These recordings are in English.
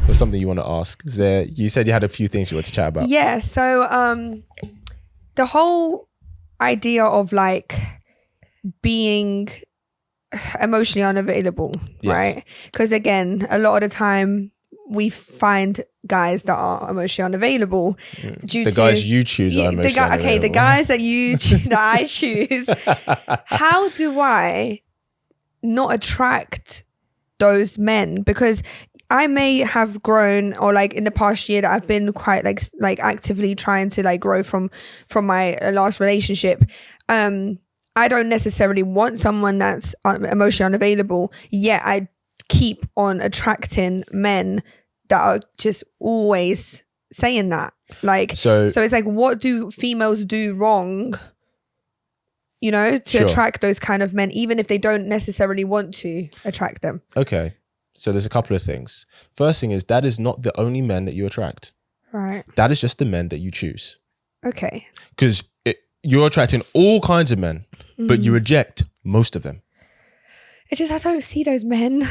or something you want to ask? You said you had a few things you want to chat about. Yeah. So the whole idea of like being emotionally unavailable, Yes. right? Because again, a lot of the time we find guys that are emotionally unavailable due The to guys you choose are emotionally unavailable. the guys that that I choose. How do I not attract those men? Because I may have grown, or like in the past year that I've been quite like actively trying to like grow from my last relationship. I don't necessarily want someone that's emotionally unavailable, yet I keep on attracting men that are just always saying that. Like, so it's like, what do females do wrong, you know, to attract those kind of men, even if they don't necessarily want to attract them? Okay. So there's a couple of things. First thing is, that is not the only men that you attract. Right. That is just the men that you choose. Okay. Because you're attracting all kinds of men, but you reject most of them. It's just, I don't see those men.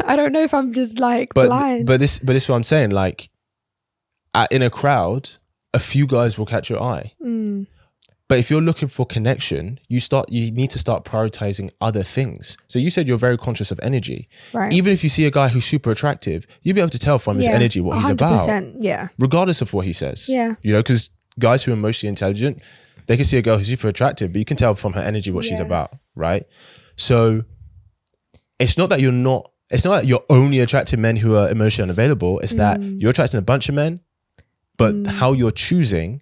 I don't know if I'm just like blind. But this is what I'm saying. Like, in a crowd, a few guys will catch your eye. But if you're looking for connection, you need to start prioritizing other things. So you said you're very conscious of energy. Right. Even if you see a guy who's super attractive, you'll be able to tell from his energy what he's about. Yeah. Regardless of what he says. Yeah. You know, because guys who are emotionally intelligent, they can see a girl who's super attractive, but you can tell from her energy what she's about, right? So it's not that you're only attracting men who are emotionally unavailable. It's that you're attracting a bunch of men, but how you're choosing,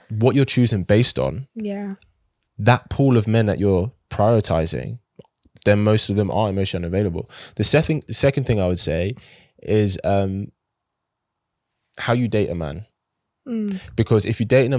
what you're choosing based on, that pool of men that you're prioritizing, then most of them are emotionally unavailable. The second thing I would say is how you date a man. Because if you date in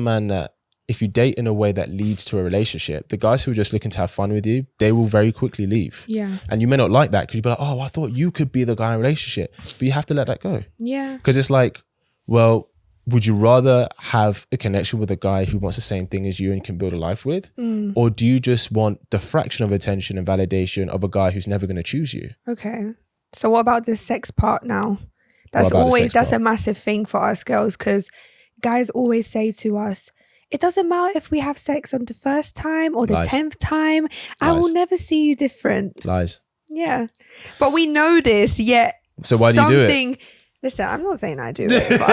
a way that leads to a relationship, the guys who are just looking to have fun with you, they will very quickly leave. Yeah. And you may not like that because you'll be like, oh, I thought you could be the guy in a relationship. But you have to let that go. Yeah. Because it's like, well, would you rather have a connection with a guy who wants the same thing as you and can build a life with? Or do you just want the fraction of attention and validation of a guy who's never going to choose you? Okay. So what about the sex part now? That's a massive thing for us girls, because guys always say to us, it doesn't matter if we have sex on the first time or the 10th time. Lies. I will never see you different. Lies. Yeah. But we know this, yet so why do you do it? Listen, I'm not saying I do it. But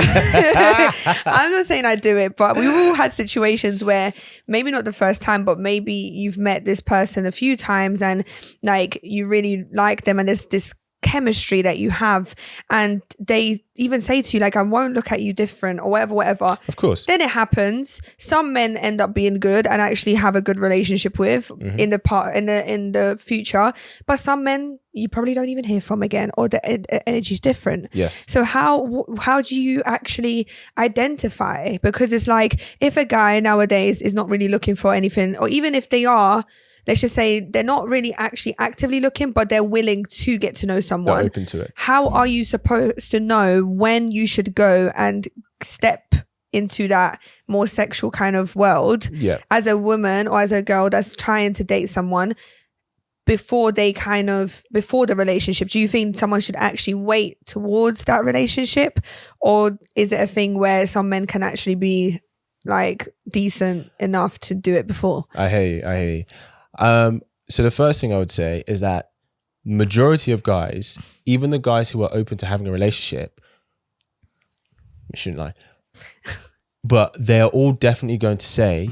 I'm not saying I do it, but we've all had situations where maybe not the first time, but maybe you've met this person a few times and like you really like them and there's this chemistry that you have, and they even say to you like, I won't look at you different or whatever. Of course. Then it happens. Some men end up being good and actually have a good relationship with in the future, but some men you probably don't even hear from again, or the energy's different. Yes. So how do you actually identify? Because it's like, if a guy nowadays is not really looking for anything, or even if they are, let's just say they're not really actually actively looking, but they're willing to get to know someone. They're open to it. How are you supposed to know when you should go and step into that more sexual kind of world as a woman or as a girl that's trying to date someone before the relationship? Do you think someone should actually wait towards that relationship? Or is it a thing where some men can actually be like decent enough to do it before? I hear you. So the first thing I would say is that majority of guys, even the guys who are open to having a relationship, I shouldn't lie, but they're all definitely going to say,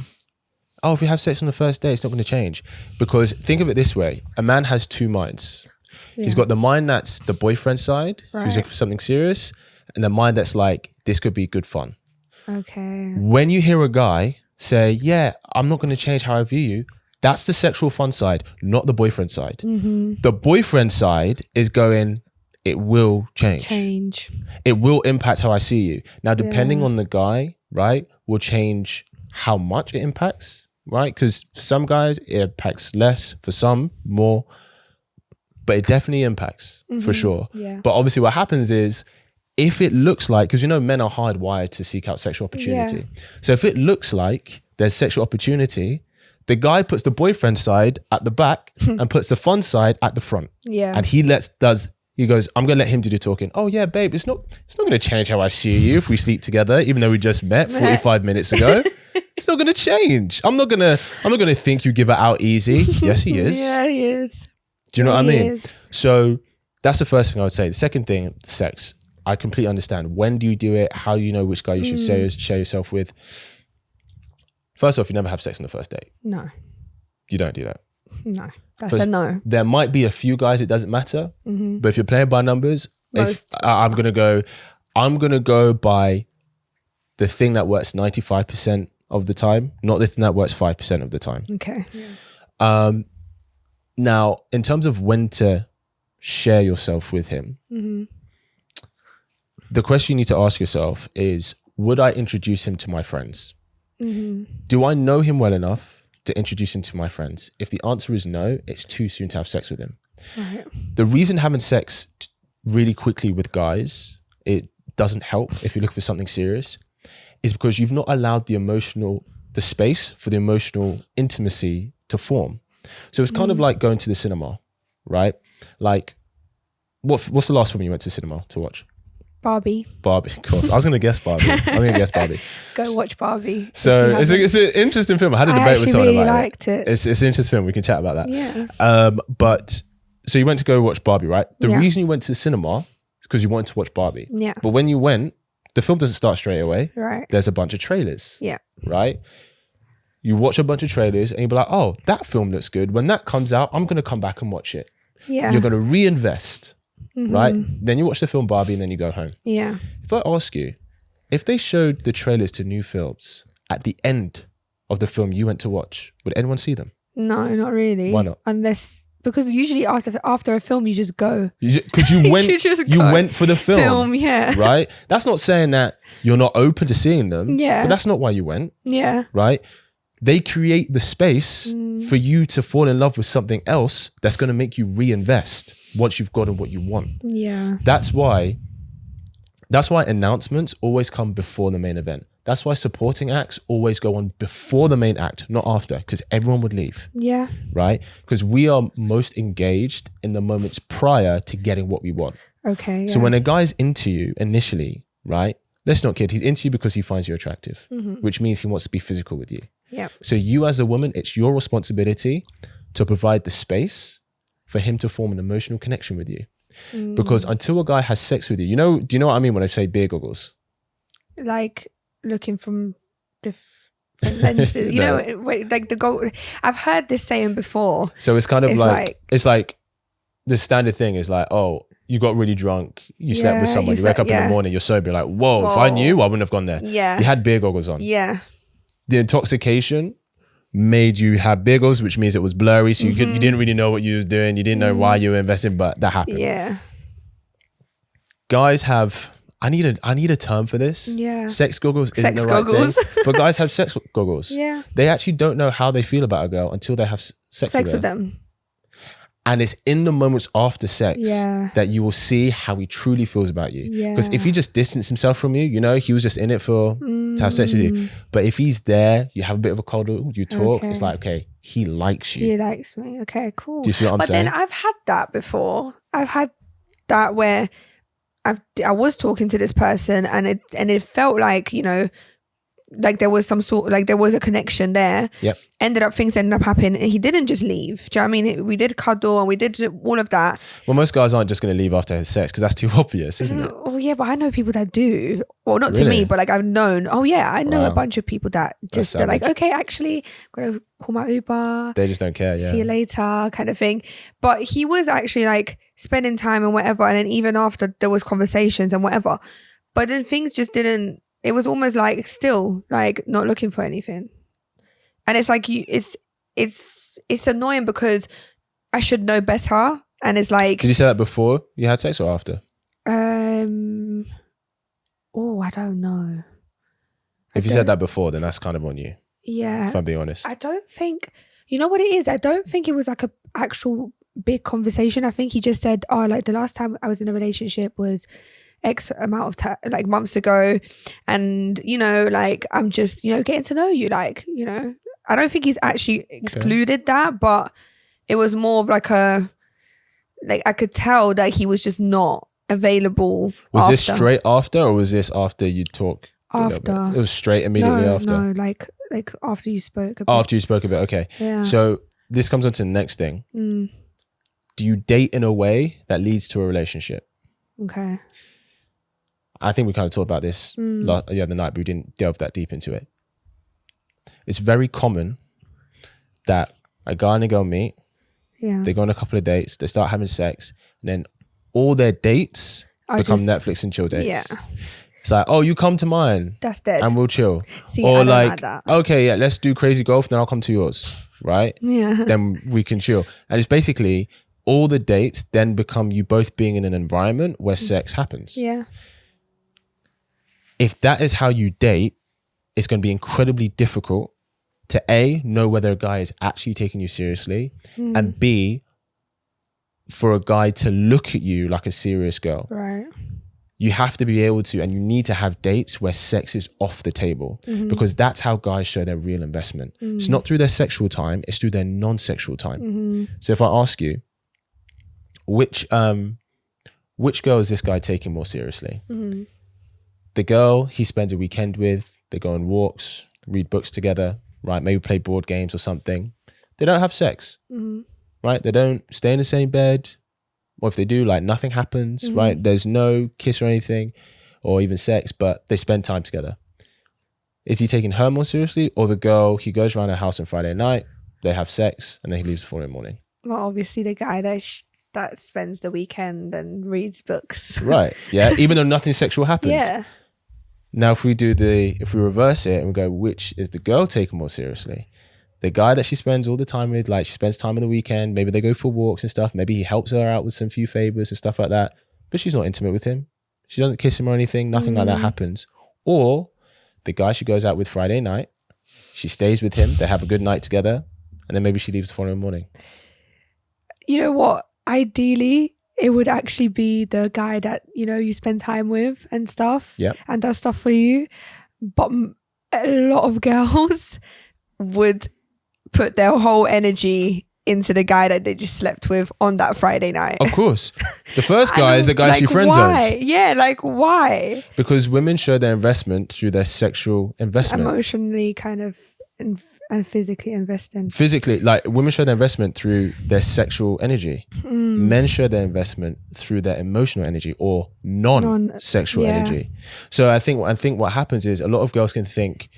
oh, if you have sex on the first day, it's not going to change. Because think of it this way, a man has two minds. Yeah. He's got the mind that's the boyfriend side, who's looking for something serious, and the mind that's like, this could be good fun. Okay. When you hear a guy say, yeah, I'm not going to change how I view you, that's the sexual fun side, not the boyfriend side. Mm-hmm. The boyfriend side is going, it will change. It will impact how I see you. Now, depending on the guy, right, will change how much it impacts, right? Because for some guys, it impacts less, for some, more. But it definitely impacts, for sure. Yeah. But obviously what happens is, if it looks like, because you know men are hardwired to seek out sexual opportunity. Yeah. So if it looks like there's sexual opportunity, the guy puts the boyfriend side at the back and puts the fun side at the front. Yeah. And he does He goes, I'm gonna let him do the talking. Oh yeah, babe, it's not gonna change how I see you if we sleep together, even though we just met 45 minutes ago. It's not gonna change. I'm not gonna think you give it out easy. Yes, he is. Yeah, he is. Do you know what I mean? Is. So that's the first thing I would say. The second thing, sex. I completely understand. When do you do it? How do you know which guy you should share yourself with? First off, you never have sex on the first date. No. You don't do that. No. That's a no. There might be a few guys it doesn't matter, but if you're playing by numbers, I'm gonna go by the thing that works 95% of the time, not the thing that works 5% of the time. Okay. Now, in terms of when to share yourself with him, the question you need to ask yourself is, would I introduce him to my friends? Do I know him well enough to introduce him to my friends? If the answer is no, it's too soon to have sex with him. Right. The reason having sex really quickly with guys, it doesn't help if you look for something serious, is because you've not allowed the space for the emotional intimacy to form. So it's kind of like going to the cinema, right? Like, what's the last film you went to cinema to watch? Barbie. Of course. I was going to guess Barbie. Go watch Barbie. So it's an interesting film. I had a debate with someone really about liked it. It's an interesting film. We can chat about that. Yeah. But so you went to go watch Barbie, right? The Yeah. reason you went to the cinema is because you wanted to watch Barbie. Yeah. But when you went, the film doesn't start straight away. Right. There's a bunch of trailers. Yeah. Right? You watch a bunch of trailers and you'll be like, oh, that film looks good. When that comes out, I'm going to come back and watch it. Yeah. You're going to reinvest. Right? Then you watch the film Barbie and then you go home. Yeah. If I ask you, if they showed the trailers to new films at the end of the film you went to watch, would anyone see them? No, not really. Why not? Because usually after a film you just go. Because you went, you went for the film. Yeah. Right? That's not saying that you're not open to seeing them. Yeah. But that's not why you went. Yeah. Right? They create the space for you to fall in love with something else that's going to make you reinvest once you've gotten what you want. Yeah. That's why announcements always come before the main event. That's why supporting acts always go on before the main act, not after, because everyone would leave. Yeah. Right? Because we are most engaged in the moments prior to getting what we want. Okay. So when a guy's into you initially, right? Let's not kid, he's into you because he finds you attractive, which means he wants to be physical with you. Yeah. So you as a woman, it's your responsibility to provide the space for him to form an emotional connection with you. Because until a guy has sex with you, do you know what I mean when I say beer goggles? Like looking from different lenses. No. Like the goal. I've heard this saying before. So it's kind of it's like the standard thing is like, oh, you got really drunk, you slept with someone, you wake up in the morning, you're sober, you're like, whoa, if I knew, I wouldn't have gone there. Yeah. You had beer goggles on. Yeah. The intoxication made you have beer goggles, which means it was blurry, so you didn't really know what you was doing, you didn't know why you were investing, but that happened. Yeah. Guys have, I need a term for this. Yeah. Sex goggles isn't the right thing, but guys have sex goggles. Yeah. They actually don't know how they feel about a girl until they have sex with them. And it's in the moments after sex that you will see how he truly feels about you. Because if he just distanced himself from you, he was just in it to have sex with you. But if he's there, you have a bit of a cuddle, you talk, it's like, okay, he likes you. He likes me. Okay, cool. Do you see what I'm saying? But then I've had that before. I've had that where I was talking to this person and it felt like, like there was there was a connection there. Yep. Things ended up happening and he didn't just leave. Do you know what I mean? We did cuddle and we did all of that. Well, most guys aren't just going to leave after his sex because that's too obvious, isn't it? Oh yeah, but I know people that do. Well, not to me, but like I've known. Oh yeah, I know a bunch of people that just they're like, okay, actually, I'm gonna call my Uber. They just don't care. Yeah. See you later, kind of thing. But he was actually like spending time and whatever, and then even after there was conversations and whatever. But then things just didn't. It was almost like still like not looking for anything, and it's like it's annoying because I should know better, and it's like. Did you say that before you had sex or after? Oh, I don't know. If you said that before, then that's kind of on you. Yeah. If I'm being honest. I don't think, you know what it is? I don't think it was like a actual big conversation. I think he just said, oh, like the last time I was in a relationship was X amount of like months ago. And, like I'm just, getting to know you. Like, I don't think he's actually excluded that, but it was more of like like I could tell that he was just not available. Was this straight after, or was this after you talk? After. It was straight immediately after. No, like after you spoke a bit. After you spoke a bit, okay. Yeah. So this comes on to the next thing. Do you date in a way that leads to a relationship? Okay. I think we kind of talked about this the other night, but we didn't delve that deep into it. It's very common that a guy and a girl meet, they go on a couple of dates, they start having sex, and then all their dates become Netflix and chill dates. Yeah. It's like, oh, you come to mine. That's dead. And we'll chill. See, or I don't like that. Okay, yeah, let's do crazy golf, then I'll come to yours, right? Yeah. Then we can chill. And it's basically all the dates then become you both being in an environment where sex happens. Yeah. If that is how you date, it's going to be incredibly difficult to A, know whether a guy is actually taking you seriously, and B, for a guy to look at you like a serious girl. Right. You have to be able to, and you need to have dates where sex is off the table, because that's how guys show their real investment. It's not through their sexual time, it's through their non-sexual time. So if I ask you, which girl is this guy taking more seriously? The girl he spends a weekend with, they go on walks, read books together, right? Maybe play board games or something. They don't have sex, right? They don't stay in the same bed. Or if they do, like nothing happens, right? There's no kiss or anything or even sex, but they spend time together. Is he taking her more seriously, or the girl, he goes around her house on Friday night, they have sex, and then he leaves the following morning? Well, obviously the guy that spends the weekend and reads books. Right, yeah, even though nothing sexual happened. Yeah. Now, if we reverse it and we go, which is the girl taken more seriously? The guy that she spends all the time with, like she spends time on the weekend, maybe they go for walks and stuff, maybe he helps her out with some few favors and stuff like that, but she's not intimate with him. She doesn't kiss him or anything, nothing like that happens. Or the guy she goes out with Friday night, she stays with him, they have a good night together, and then maybe she leaves the following morning. You know what? Ideally, it would actually be the guy that, you spend time with and stuff. Yep. And does stuff for you. But a lot of girls would put their whole energy into the guy that they just slept with on that Friday night. Of course. The first guy is the guy she friend-zoned. Why? Yeah, like why? Because women show their investment through their sexual investment. Emotionally kind of and physically investing. Physically, like women show their investment through their sexual energy. Men show their investment through their emotional energy or non-sexual energy. So I think what happens is a lot of girls can think,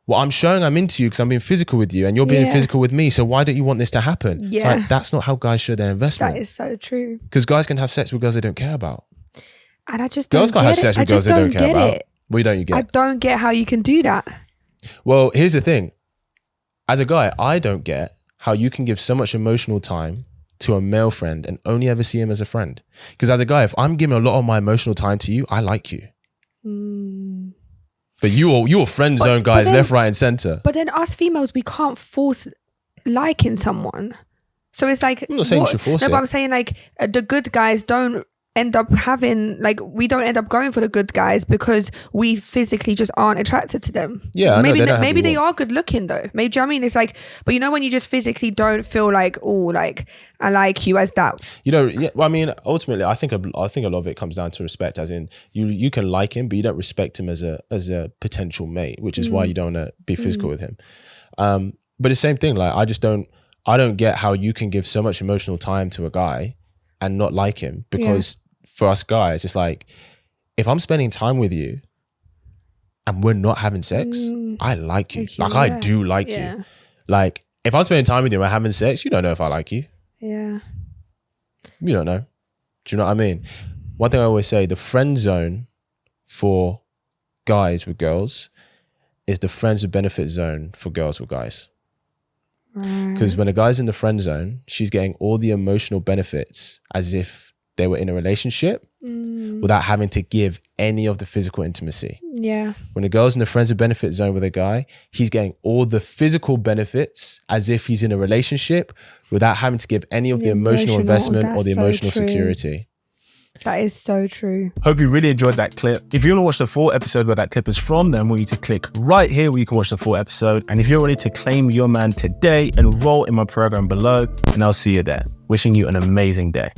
well, I'm showing I'm into you because I'm being physical with you and you're being physical with me. So why don't you want this to happen? Yeah. It's like, that's not how guys show their investment. That is so true. Because guys can have sex with girls they don't care about. And I just girls can't have sex with girls they don't care about. What don't you get? I don't get how you can do that. Well, here's the thing. As a guy, I don't get how you can give so much emotional time to a male friend and only ever see him as a friend. Because as a guy, if I'm giving a lot of my emotional time to you, I like you. But you're friend zone guys then, left, right, and center. But then us females, we can't force liking someone. So it's like, I'm not saying you should force it. But I'm saying like the good guys don't end up having, like, we don't end up going for the good guys because we physically just aren't attracted to them. Yeah, maybe they are good looking though. Maybe, do you know what I mean? It's like, but when you just physically don't feel like, oh, like I like you as that. Yeah. Well, I mean, ultimately, I think a lot of it comes down to respect. As in, you can like him, but you don't respect him as a potential mate, which is why you don't want to be physical with him. But the same thing, like I don't get how you can give so much emotional time to a guy and not like him, because for us guys, it's like, if I'm spending time with you and we're not having sex, I like you. Like I do like you. Like if I'm spending time with you and we're having sex, you don't know if I like you. Yeah. You don't know. Do you know what I mean? One thing I always say, the friend zone for guys with girls is the friends with benefit zone for girls with guys. Because when a guy's in the friend zone, she's getting all the emotional benefits as if they were in a relationship without having to give any of the physical intimacy. Yeah. When a girl's in the friends with benefit zone with a guy, he's getting all the physical benefits as if he's in a relationship without having to give any of the emotional investment or the emotional security. That is so true. Hope you really enjoyed that clip. If you want to watch the full episode where that clip is from, then I want you to click right here where you can watch the full episode. And if you're ready to claim your man today, enroll in my program below, and I'll see you there. Wishing you an amazing day.